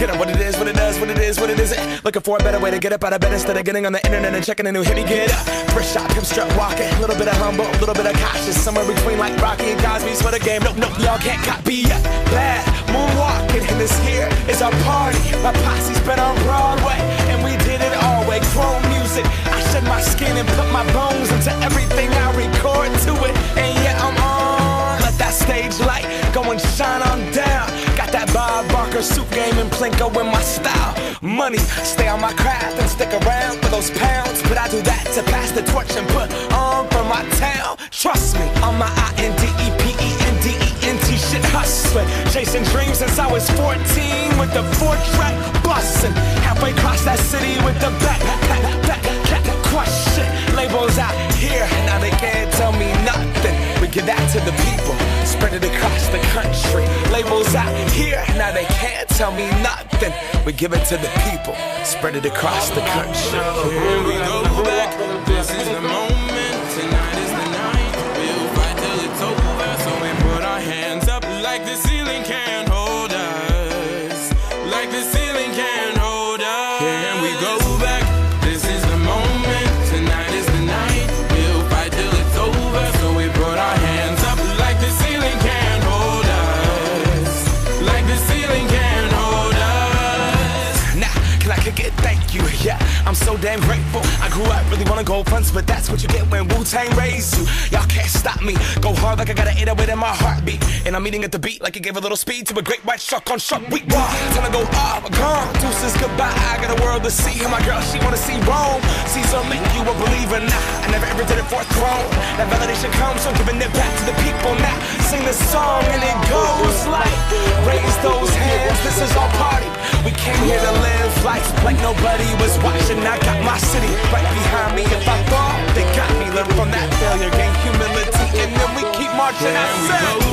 Get up what it is, what it does, what it is, what it isn't. Looking for a better way to get up out of bed instead of getting on the internet and checking a new hit. Me get up, first shot, pimp strut walking. A little bit of humble, a little bit of cautious. Somewhere between like Rocky and Cosby's for the game. Nope, nope, y'all can't copy yet. Bad moonwalking, and this here is our party. My posse's been on Broadway, and we did it all way. Chrome music, I shed my skin and put my bones into everything I record to it. And yeah, I'm on. Let that stage light go and shine on down. Got that Bob Barker suit game and Plinko in my style. Money, stay on my craft and stick around for those pounds. But I do that to pass the torch and put on for my town. Trust me, on my INDEPENDENT shit hustling. Chasing dreams since I was 14 with the 4-track bustin'. Halfway across that city with the back crush shit. Labels out here, now they can't tell me nothing. We give that to the people, spread it across the country. Labels out here, now they can't tell me nothing. We give it to the people, spread it across the country. Here we go back, this is the moment, tonight is the night. We'll fight till it's over, so we put our hands up like the ceiling can't hold us. Like the ceiling can't hold us. Here we go back, this is the moment, tonight is the night. We'll fight till it's over, so we put our hands up like the ceiling can't hold us. Like the ceiling can't hold us. Nah, can I kick it? Thank you, yeah, I'm so damn grateful. I grew up really wanna go fronts, but that's what you get when Wu-Tang raised you. Y'all can't stop me, go hard like I got an 808 in my heartbeat. And I'm eating at the beat like it gave a little speed to a great white shark on Shark Week. Wow, time to go off, gone, deuces goodbye. I got a world to see, and my girl, she wanna see Rome. Caesar make you a believer, nah, I never ever did it for a throne. That validation comes from giving it back to the people. Now, sing this song and it goes like, raise those hands, this is our party. We came here to live life like nobody was watching. I got my city right behind me. If I fall, they got me. Learn from that failure, gain humility, and then we keep marching. I said